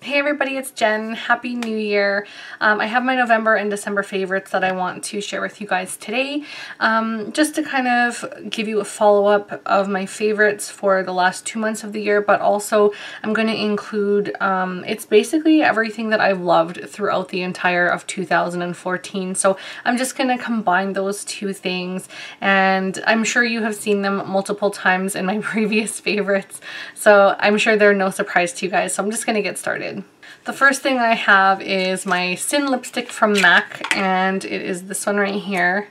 Hey everybody, it's Jen. Happy New Year. I have my November and December favorites that I want to share with you guys today. Just to kind of give you a follow-up of my favorites for the last 2 months of the year, but also I'm going to include, it's basically everything that I've loved throughout the entire of 2014. So I'm just going to combine those two things, and I'm sure you have seen them multiple times in my previous favorites. So I'm sure they're no surprise to you guys. So I'm just going to get started. The first thing I have is my Sin lipstick from MAC, and it is this one right here.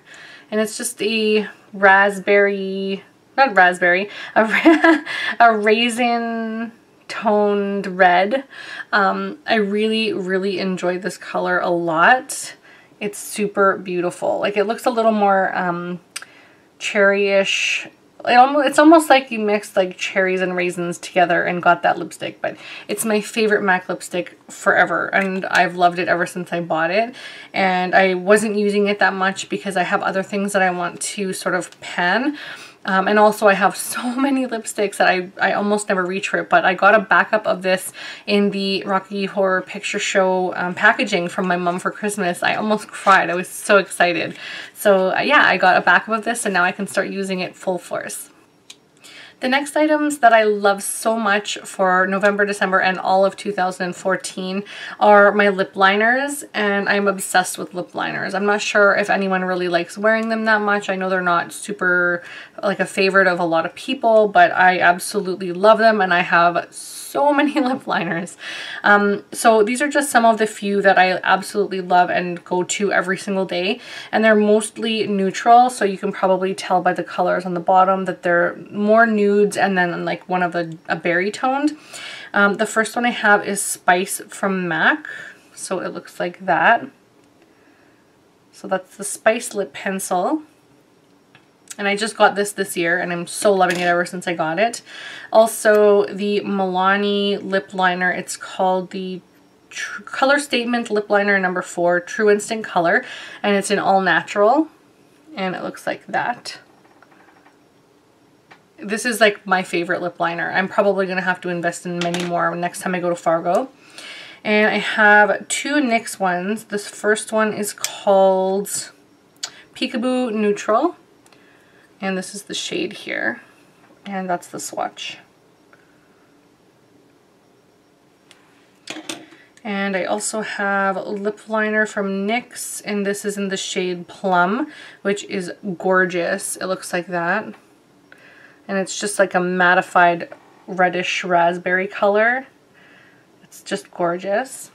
And it's just a raspberry, not raspberry, a raisin toned red. I really enjoy this color a lot. It's super beautiful. Like, it looks a little more cherryish. It's almost like you mixed like cherries and raisins together and got that lipstick, but it's my favorite MAC lipstick forever, and I've loved it ever since I bought it. And I wasn't using it that much because I have other things that I want to sort of pan. And also I have so many lipsticks that I almost never reach for it, but I got a backup of this in the Rocky Horror Picture Show packaging from my mom for Christmas. I almost cried. I was so excited. So yeah, I got a backup of this and now I can start using it full force. The next items that I love so much for November, December, and all of 2014 are my lip liners, and I'm obsessed with lip liners. I'm not sure if anyone really likes wearing them that much. I know they're not super like a favorite of a lot of people, but I absolutely love them, and I have so many lip liners. So these are just some of the few that I absolutely love and go to every single day, and they're mostly neutral, so you can probably tell by the colors on the bottom that they're more nudes and then like one of a berry toned. The first one I have is Spice from MAC, so it looks like that. So that's the Spice lip pencil. And I just got this year, and I'm so loving it ever since I got it. Also, the Milani lip liner. It's called the Color Statement Lip Liner number 4, True Instant Color. And it's in all natural. And it looks like that. This is like my favorite lip liner. I'm probably going to have to invest in many more next time I go to Fargo. And I have two NYX ones. This first one is called Peekaboo Neutral. And this is the shade here, and that's the swatch. And I also have a lip liner from NYX, and this is in the shade Plum, which is gorgeous. It looks like that. And it's just like a mattified reddish raspberry color. It's just gorgeous.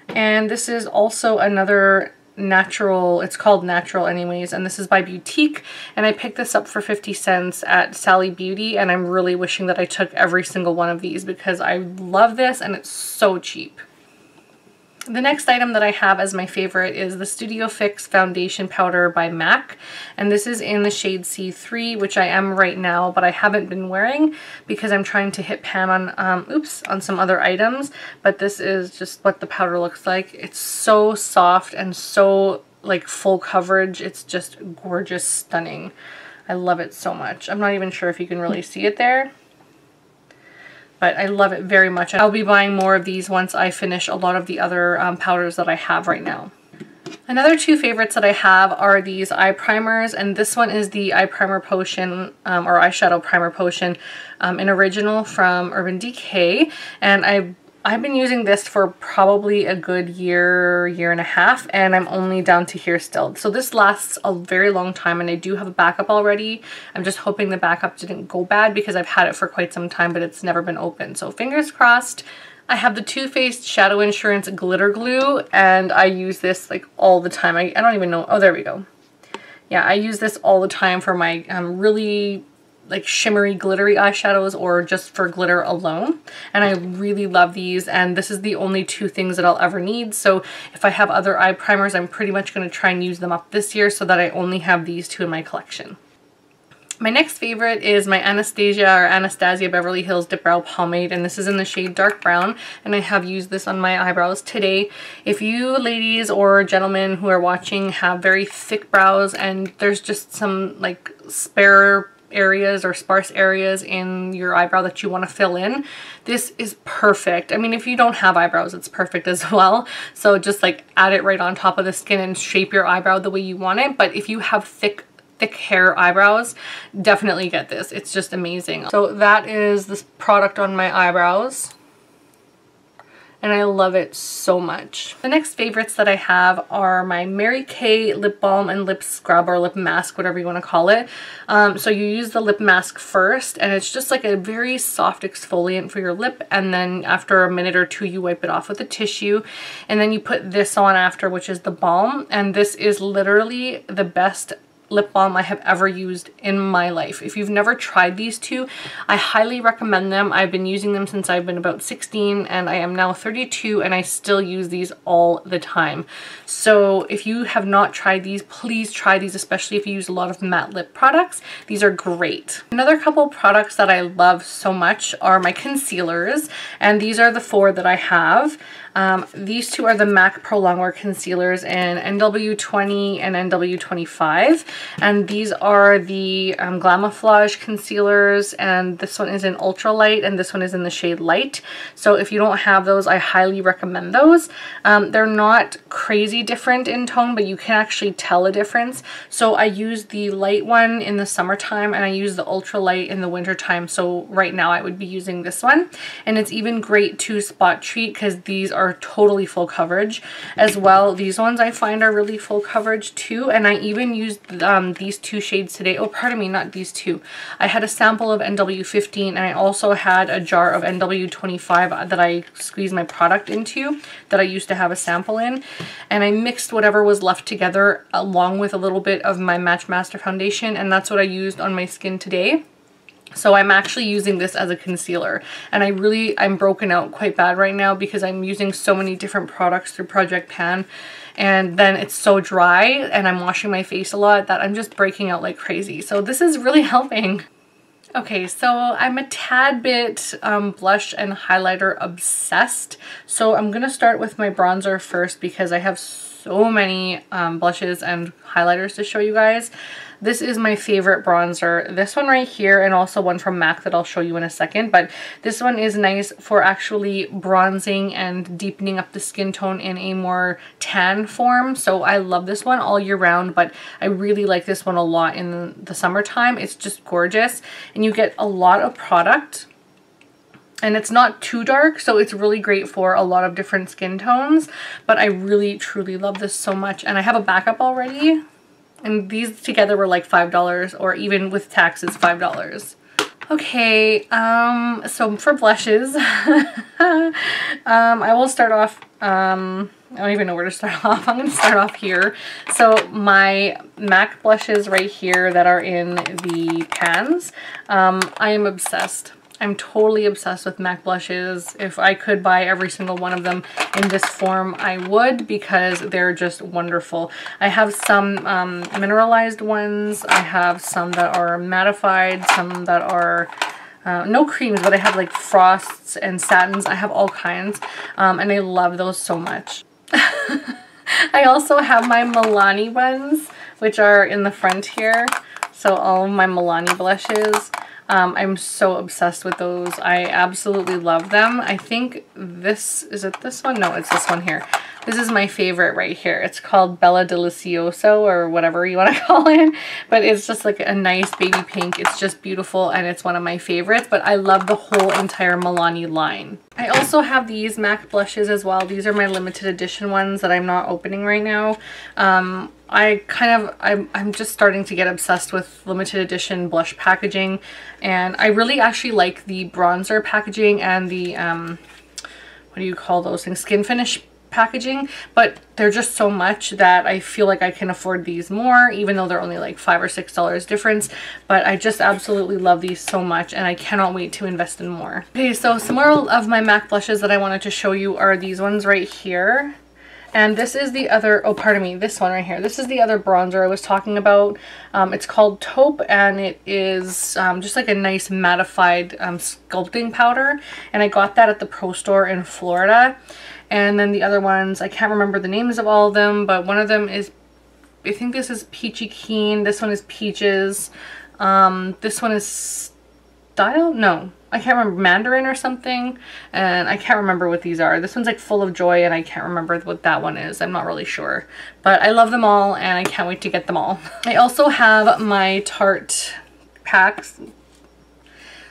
And this is also another natural, it's called Natural anyways, and this is by Boutique, and I picked this up for 50 cents at Sally Beauty, and I'm really wishing that I took every single one of these because I love this and it's so cheap. The next item that I have as my favorite is the Studio Fix Foundation Powder by MAC, and this is in the shade C3, which I am right now, but I haven't been wearing because I'm trying to hit pan on, on some other items, but this is just what the powder looks like. It's so soft and so like full coverage. It's just gorgeous, stunning. I love it so much. I'm not even sure if you can really see it there, but I love it very much. I'll be buying more of these once I finish a lot of the other powders that I have right now. Another two favorites that I have are these eye primers, and this one is the Eye Primer Potion, or Eyeshadow Primer Potion in Original from Urban Decay, and I've been using this for probably a good year and a half, and I'm only down to here still. So this lasts a very long time, and I do have a backup already. I'm just hoping the backup didn't go bad because I've had it for quite some time, but it's never been opened. So fingers crossed. I have the Too Faced Shadow Insurance Glitter Glue, and I use this like all the time. I don't even know. Oh, there we go. Yeah, I use this all the time for my really like shimmery glittery eyeshadows or just for glitter alone, and I really love these, and this is the only two things that I'll ever need. So if I have other eye primers, I'm pretty much going to try and use them up this year so that I only have these two in my collection. My next favorite is my Anastasia Beverly Hills Dip Brow Pomade, and this is in the shade Dark Brown, and I have used this on my eyebrows today. If you ladies or gentlemen who are watching have very thick brows and there's just some like spare areas or sparse areas in your eyebrow that you want to fill in, this is perfect. I mean, if you don't have eyebrows, it's perfect as well. So just like add it right on top of the skin and shape your eyebrow the way you want it. But if you have thick hair eyebrows, definitely get this. It's just amazing. So that is this product on my eyebrows, and I love it so much. The next favorites that I have are my Mary Kay lip balm and lip scrub, or lip mask, whatever you want to call it. So you use the lip mask first, and it's just like a very soft exfoliant for your lip, and then after a minute or two you wipe it off with a tissue, and then you put this on after, which is the balm. And this is literally the best lip balm I have ever used in my life. If you've never tried these two, I highly recommend them. I've been using them since I've been about 16, and I am now 32, and I still use these all the time. So if you have not tried these, please try these, especially if you use a lot of matte lip products. These are great. Another couple products that I love so much are my concealers, and these are the 4 that I have. These two are the MAC Pro Longwear concealers in NW20 and NW25, and these are the Glamouflage concealers, and this one is in Ultra Light and this one is in the shade Light. So if you don't have those, I highly recommend those. They're not crazy different in tone, but you can actually tell a difference. So I use the light one in the summertime and I use the Ultra Light in the wintertime. So right now I would be using this one, and it's even great to spot treat because these are totally full coverage as well. These ones I find are really full coverage too, and I even used these 2 shades today. Oh, pardon me, not these 2. I had a sample of NW15, and I also had a jar of NW25 that I squeezed my product into that I used to have a sample in, and I mixed whatever was left together along with a little bit of my Match Master foundation, and that's what I used on my skin today. So I'm actually using this as a concealer, and I'm broken out quite bad right now because I'm using so many different products through Project Pan, and then it's so dry and I'm washing my face a lot that I'm just breaking out like crazy. So this is really helping. Okay, so I'm a tad bit blush and highlighter obsessed. So I'm gonna start with my bronzer first because I have so many blushes and highlighters to show you guys. This is my favorite bronzer. This one right here, and also one from MAC that I'll show you in a second. But this one is nice for actually bronzing and deepening up the skin tone in a more tan form. So I love this one all year round, but I really like this one a lot in the summertime. It's just gorgeous, and you get a lot of product. And it's not too dark, so it's really great for a lot of different skin tones. But I really, truly love this so much. And I have a backup already. And these together were like $5, or even with taxes, $5. Okay, so for blushes, I will start off, I don't even know where to start off. I'm going to start off here. So my MAC blushes right here that are in the pans, I am obsessed. I'm totally obsessed with MAC blushes. If I could buy every single one of them in this form, I would, because they're just wonderful. I have some mineralized ones. I have some that are mattified, some that are no creams, but I have like frosts and satins. I have all kinds, and I love those so much. I also have my Milani ones, which are in the front here. So all of my Milani blushes. I'm so obsessed with those. I absolutely love them. I think this, is it this one? No, it's this one here. This is my favorite right here. It's called Bella Delicioso, or whatever you want to call it. But it's just like a nice baby pink. It's just beautiful, and it's one of my favorites. But I love the whole entire Milani line. I also have these MAC blushes as well. These are my limited edition ones that I'm not opening right now. I'm just starting to get obsessed with limited edition blush packaging, and I really actually like the bronzer packaging and the what do you call those things, skin finish packaging, but they're just so much that I feel like I can afford these more, even though they're only like $5 or $6 difference. But I just absolutely love these so much, and I cannot wait to invest in more. Okay, so some more of my MAC blushes that I wanted to show you are these ones right here. And this is the other, oh pardon me, this one right here. This is the other bronzer I was talking about. It's called Taupe, and it is just like a nice mattified sculpting powder. And I got that at the Pro Store in Florida. And then the other ones, I can't remember the names of all of them, but one of them is, I think this is Peachy Keen. This one is Peaches. This one is Style? No, I can't remember, Mandarin or something, and I can't remember what these are. This one's like Full of Joy, and I can't remember what that one is. I'm not really sure, but I love them all and I can't wait to get them all. I also have my Tarte packs.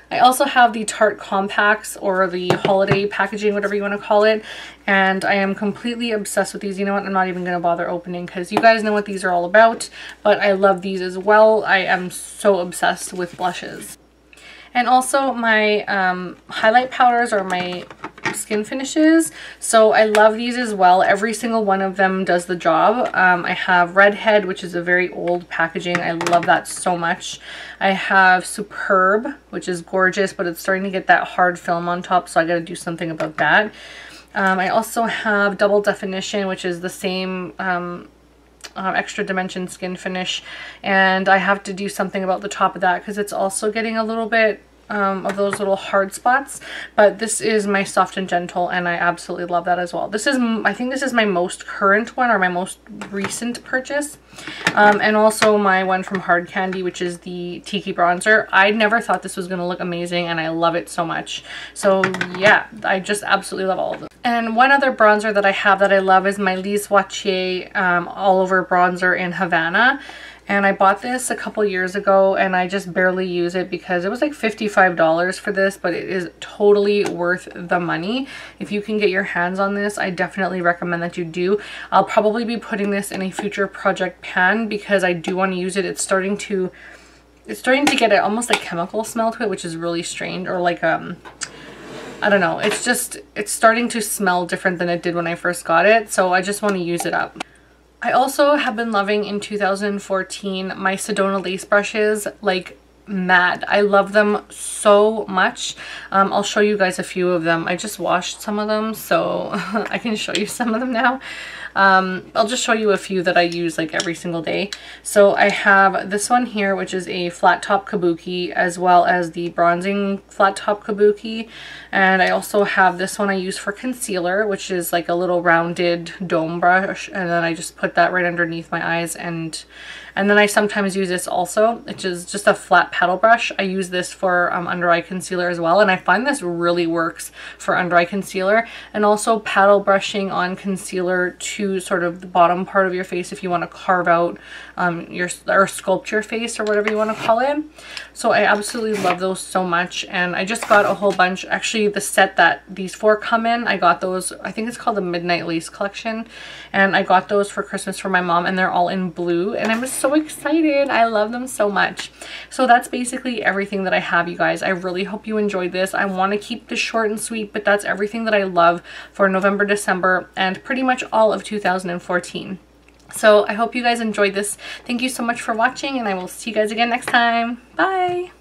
I also have the Tarte compacts, or the holiday packaging, whatever you want to call it, and I am completely obsessed with these. You know what, I'm not even going to bother opening because you guys know what these are all about, but I love these as well. I am so obsessed with blushes. And also my highlight powders, or my skin finishes. So I love these as well. Every single one of them does the job. I have Redhead, which is a very old packaging. I love that so much. I have Superb, which is gorgeous, but it's starting to get that hard film on top, so I gotta do something about that. I also have Double Definition, which is the same extra dimension skin finish, and I have to do something about the top of that because it's also getting a little bit of those little hard spots, but this is my Soft and Gentle, and I absolutely love that as well. This is, I think this is my most current one, or my most recent purchase. And also my one from Hard Candy, which is the Tiki Bronzer. I never thought this was going to look amazing, and I love it so much. So yeah, I just absolutely love all of them. And one other bronzer that I have that I love is my Lise Watier All Over Bronzer in Havana. And I bought this a couple years ago, and I just barely use it because it was like $55 for this, but it is totally worth the money. If you can get your hands on this, I definitely recommend that you do. I'll probably be putting this in a future project pan because I do want to use it. It's starting to get almost a chemical smell to it, which is really strange, or like I don't know. It's starting to smell different than it did when I first got it, so I just want to use it up. I also have been loving in 2014 my Sedona lace brushes like mad. I love them so much. I'll show you guys a few of them. I just washed some of them, so I can show you some of them now. I'll just show you a few that I use like every single day. So I have this one here, which is a flat top kabuki, as well as the bronzing flat top kabuki. And I also have this one I use for concealer, which is like a little rounded dome brush. And then I just put that right underneath my eyes, and then I sometimes use this also, which is just a flat paddle brush. I use this for under eye concealer as well, and I find this really works for under eye concealer, and also paddle brushing on concealer to sort of the bottom part of your face if you want to carve out or sculpt your face, or whatever you want to call it. So I absolutely love those so much, and I just got a whole bunch. Actually, the set that these four come in, I got those, I think it's called the Midnight Lace collection, and I got those for Christmas for my mom, and they're all in blue, and I'm so excited. I love them so much. So that's basically everything that I have, you guys. I really hope you enjoyed this. I want to keep this short and sweet, but that's everything that I love for November, December, and pretty much all of 2014. So I hope you guys enjoyed this. Thank you so much for watching, and I will see you guys again next time. Bye!